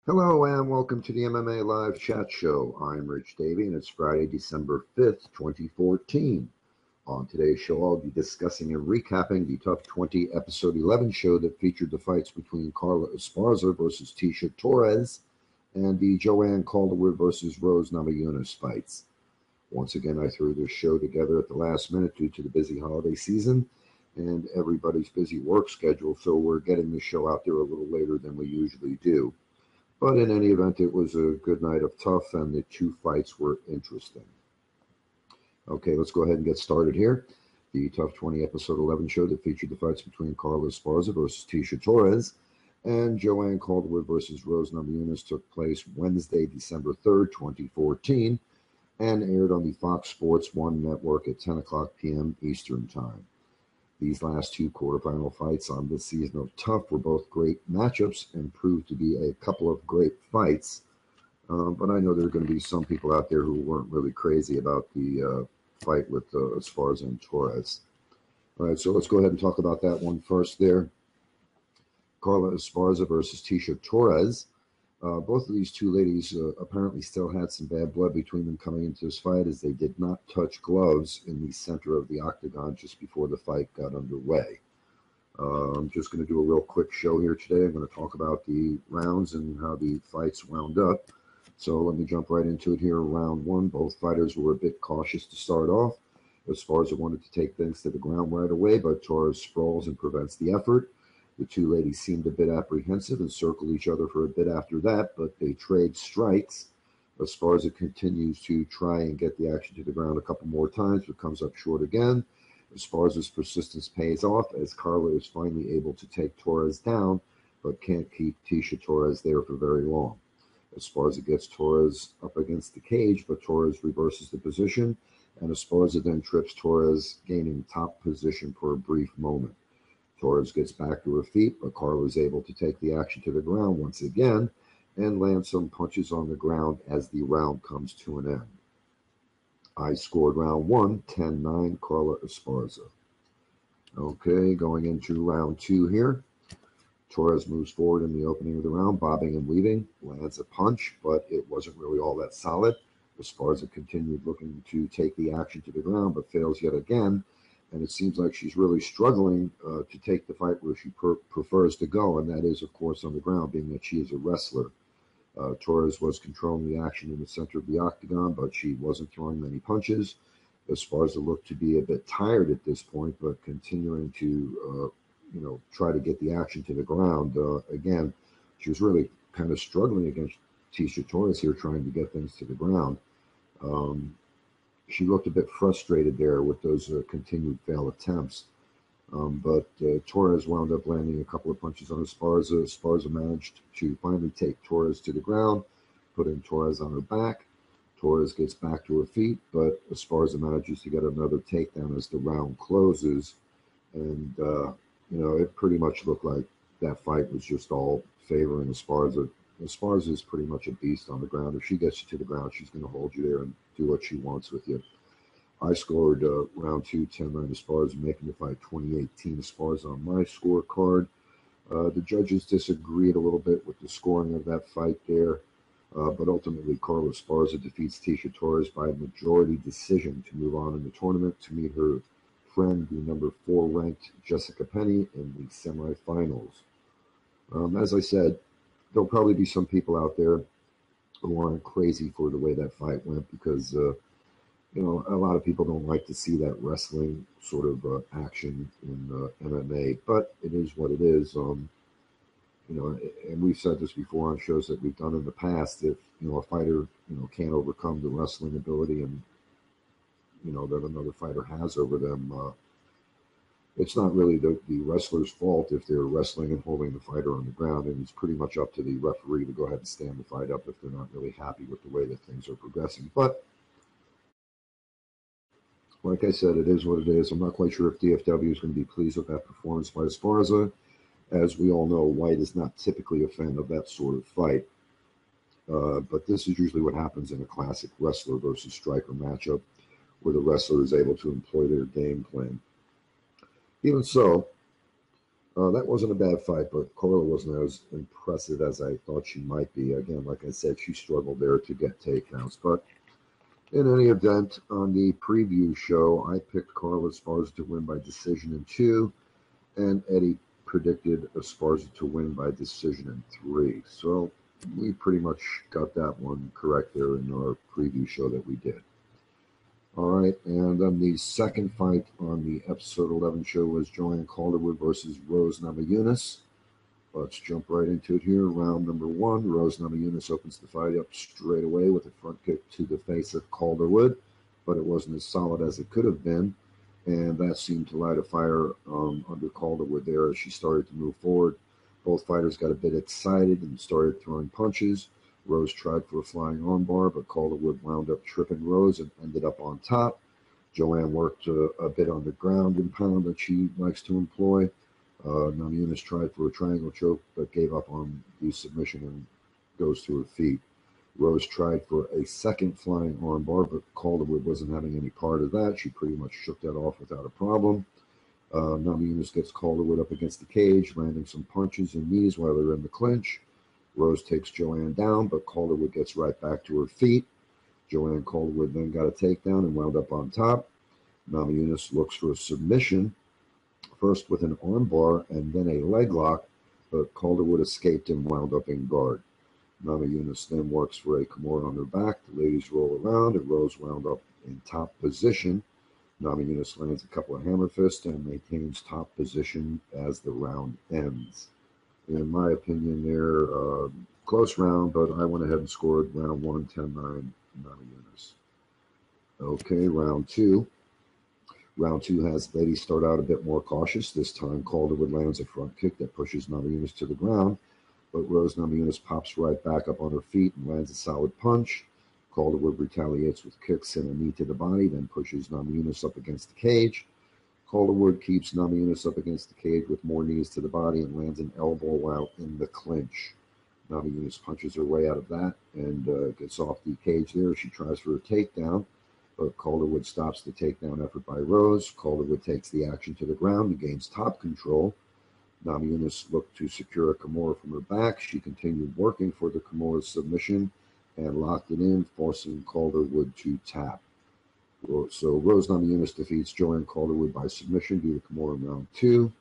Hello and welcome to the MMA Live Chat Show. I'm Rich Davie and it's Friday, December 5th, 2014. On today's show, I'll be discussing and recapping the TUF 20 Episode 11 show that featured the fights between Carla Esparza versus Tecia Torres and the Joanne Calderwood versus Rose Namajunas fights. Once again, I threw this show together at the last minute due to the busy holiday season and everybody's busy work schedule, so we're getting the show out there a little later than we usually do. But in any event, it was a good night of TUF, and the two fights were interesting. Okay, let's go ahead and get started here. The TUF 20 Episode 11 show that featured the fights between Carla Esparza versus Tecia Torres and Joanne Calderwood versus Rose Namajunas took place Wednesday, December 3rd, 2014, and aired on the Fox Sports 1 network at 10 o'clock p.m. Eastern Time. These last two quarterfinal fights on this season of TUF were both great matchups and proved to be a couple of great fights. But I know there are going to be some people out there who weren't really crazy about the fight with Esparza and Torres. All right, so let's go ahead and talk about that one first there. Carla Esparza versus Tecia Torres. Both of these two ladies apparently still had some bad blood between them coming into this fight, as they did not touch gloves in the center of the octagon just before the fight got underway. I'm just going to do a real quick show here today. I'm going to talk about the rounds and how the fights wound up. So let me jump right into it here. Round one, both fighters were a bit cautious to start off. Esparza wanted to take things to the ground right away, but Torres sprawls and prevents the effort. The two ladies seemed a bit apprehensive and circled each other for a bit after that, but they trade strikes. Esparza continues to try and get the action to the ground a couple more times, but comes up short again. Esparza's persistence pays off as Carla is finally able to take Torres down, but can't keep Tecia Torres there for very long. Esparza gets Torres up against the cage, but Torres reverses the position, and Esparza then trips Torres, gaining top position for a brief moment. Torres gets back to her feet, but Carla is able to take the action to the ground once again and land some punches on the ground as the round comes to an end. I scored round one, 10-9, Carla Esparza. Okay, going into round two here. Torres moves forward in the opening of the round, bobbing and weaving, lands a punch, but it wasn't really all that solid. Esparza continued looking to take the action to the ground, but fails yet again. And it seems like she's really struggling to take the fight where she prefers to go, and that is, of course, on the ground, being that she is a wrestler. Torres was controlling the action in the center of the octagon, but she wasn't throwing many punches. Esparza looked to be a bit tired at this point, but continuing to, try to get the action to the ground. Again, she was really kind of struggling against Tecia Torres here, trying to get things to the ground. She looked a bit frustrated there with those continued failed attempts. But Torres wound up landing a couple of punches on Esparza. Esparza managed to finally take Torres to the ground, putting Torres on her back. Torres gets back to her feet, but Esparza manages to get another takedown as the round closes. And, it pretty much looked like that fight was just all favoring Esparza. Esparza is pretty much a beast on the ground. If she gets you to the ground, she's going to hold you there and do what she wants with you. I scored round two, 10-9 Esparza, making the fight 20-18 Esparza on my scorecard. The judges disagreed a little bit with the scoring of that fight there, but ultimately Carla Esparza defeats Tecia Torres by a majority decision to move on in the tournament to meet her friend, the number 4 ranked Jessica Penney, in the semifinals. As I said, there'll probably be some people out there who aren't crazy for the way that fight went because, a lot of people don't like to see that wrestling sort of action in MMA, but it is what it is. And we've said this before on shows that we've done in the past. If, a fighter, can't overcome the wrestling ability and, that another fighter has over them, it's not really the wrestler's fault if they're wrestling and holding the fighter on the ground, and it's pretty much up to the referee to go ahead and stand the fight up if they're not really happy with the way that things are progressing. But like I said, it is what it is. I'm not quite sure if DFW is going to be pleased with that performance by Esparza. As we all know, White is not typically a fan of that sort of fight. But this is usually what happens in a classic wrestler versus striker matchup, where the wrestler is able to employ their game plan. Even so, That wasn't a bad fight, but Carla wasn't as impressive as I thought she might be. Again, like I said, she struggled there to get takedowns. But in any event, on the preview show, I picked Carla Esparza to win by decision in 2, and Eddie predicted Esparza to win by decision in 3. So we pretty much got that one correct there in our preview show that we did. All right, and then the second fight on the episode 11 show was Joanne Calderwood versus Rose Namajunas. Let's jump right into it here. Round number 1, Rose Namajunas opens the fight up straight away with a front kick to the face of Calderwood, but it wasn't as solid as it could have been, and that seemed to light a fire under Calderwood there as she started to move forward. Both fighters got a bit excited and started throwing punches. Rose tried for a flying armbar, but Calderwood wound up tripping Rose and ended up on top. Joanne worked a bit on the ground and pound that she likes to employ. Namajunas tried for a triangle choke, but gave up on the submission and goes to her feet. Rose tried for a second flying armbar, but Calderwood wasn't having any part of that. She pretty much shook that off without a problem. Namajunas gets Calderwood up against the cage, landing some punches and knees while they're in the clinch. Rose takes Joanne down, but Calderwood gets right back to her feet. Joanne Calderwood then got a takedown and wound up on top. Namajunas looks for a submission, first with an armbar and then a leg lock, but Calderwood escaped and wound up in guard. Namajunas then works for a Kimura on her back. The ladies roll around, and Rose wound up in top position. Namajunas lands a couple of hammer fists and maintains top position as the round ends. In my opinion, they're close round, but I went ahead and scored round 1, 10-9, Namajunas. Okay, round 2. Round 2 has Davie start out a bit more cautious. This time, Calderwood lands a front kick that pushes Namajunas to the ground, but Rose Namajunas pops right back up on her feet and lands a solid punch. Calderwood retaliates with kicks and a knee to the body, then pushes Namajunas up against the cage. Calderwood keeps Namajunas up against the cage with more knees to the body and lands an elbow while in the clinch. Namajunas punches her way out of that and gets off the cage there. She tries for a takedown, but Calderwood stops the takedown effort by Rose. Calderwood takes the action to the ground and gains top control. Namajunas looked to secure a Kimura from her back. She continued working for the Kimura submission and locked it in, forcing Calderwood to tap. So Rose Namajunas defeats Joanne Calderwood by submission via the Kimura in round 2.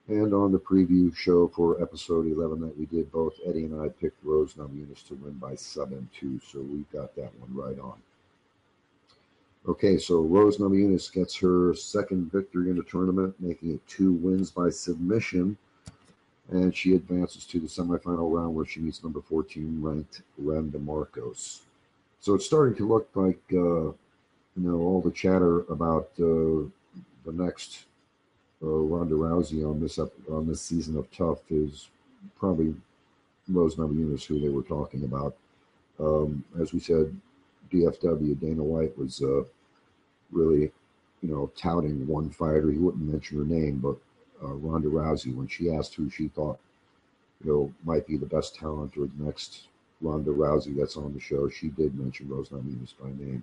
And on the preview show for episode 11 that we did, both Eddie and I picked Rose Namajunas to win by sub and 2, so we got that one right on. Okay, so Rose Namajunas gets her second victory in the tournament, making it 2 wins by submission, and she advances to the semifinal round where she meets number 14 ranked Ren DeMarcos. So it's starting to look like all the chatter about the next Ronda Rousey on this season of TUF is probably Rose Namajunas, who they were talking about. As we said, DFW, Dana White was really, touting one fighter. He wouldn't mention her name, but Ronda Rousey, when she asked who she thought, might be the best talent or the next Ronda Rousey that's on the show, she did mention Rose Namajunas by name.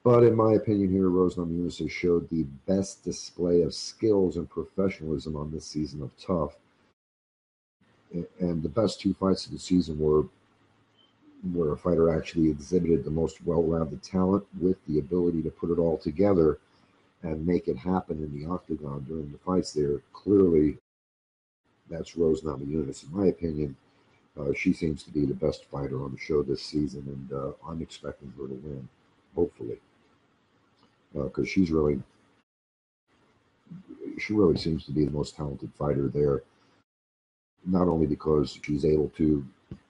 But in my opinion here, Rose Namajunas has showed the best display of skills and professionalism on this season of TUF. And the best 2 fights of the season were where a fighter actually exhibited the most well-rounded talent with the ability to put it all together and make it happen in the octagon during the fights there. Clearly, that's Rose Namajunas. In my opinion, she seems to be the best fighter on the show this season, and I'm expecting her to win, hopefully. Because she really seems to be the most talented fighter there. Not only because she's able to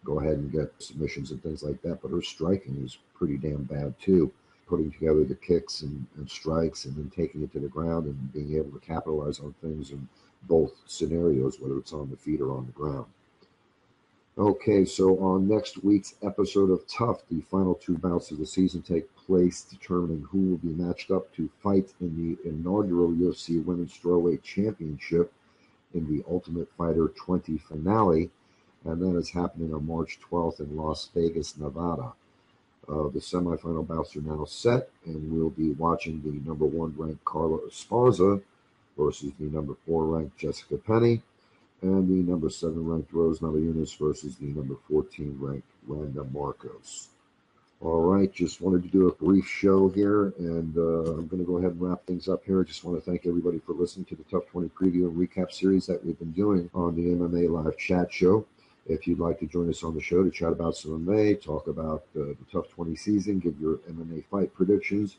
go ahead and get submissions and things like that, but her striking is pretty damn bad too. Putting together the kicks and strikes and then taking it to the ground and being able to capitalize on things in both scenarios, whether it's on the feet or on the ground. Okay, so on next week's episode of TUF, the final 2 bouts of the season take place, determining who will be matched up to fight in the inaugural UFC Women's Strawweight Championship in the Ultimate Fighter 20 finale, and that is happening on March 12th in Las Vegas, Nevada. The semifinal bouts are now set, and we'll be watching the number 1 ranked Carla Esparza versus the number 4 ranked Jessica Penney. and the number 7 ranked Rose Namajunas versus the number 14 ranked Randa Marcos. All right, just wanted to do a brief show here, and I'm going to go ahead and wrap things up here. I just want to thank everybody for listening to the TUF 20 preview and recap series that we've been doing on the MMA Live Chat Show. If you'd like to join us on the show to chat about some MMA, talk about the TUF 20 season, give your MMA fight predictions,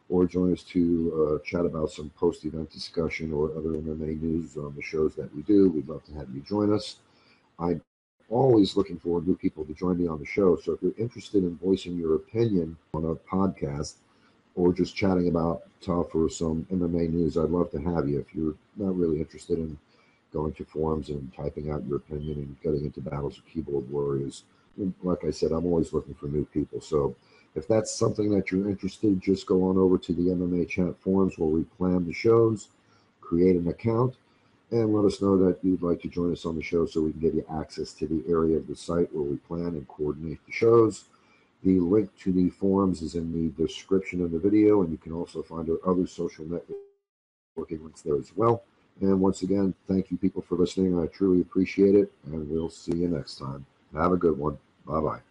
or join us to chat about some post-event discussion or other MMA news on the shows that we do, we'd love to have you join us. I'm always looking for new people to join me on the show. So if you're interested in voicing your opinion on a podcast or just chatting about TUF or some MMA news, I'd love to have you. If you're not really interested in going to forums and typing out your opinion and getting into battles of keyboard warriors, like I said, I'm always looking for new people. So if that's something that you're interested in, just go on over to the MMA Chat forums where we plan the shows, create an account, and let us know that you'd like to join us on the show so we can give you access to the area of the site where we plan and coordinate the shows. The link to the forums is in the description of the video, and you can also find our other social networking links there as well. And once again, thank you people for listening. I truly appreciate it, and we'll see you next time. Have a good one. Bye-bye.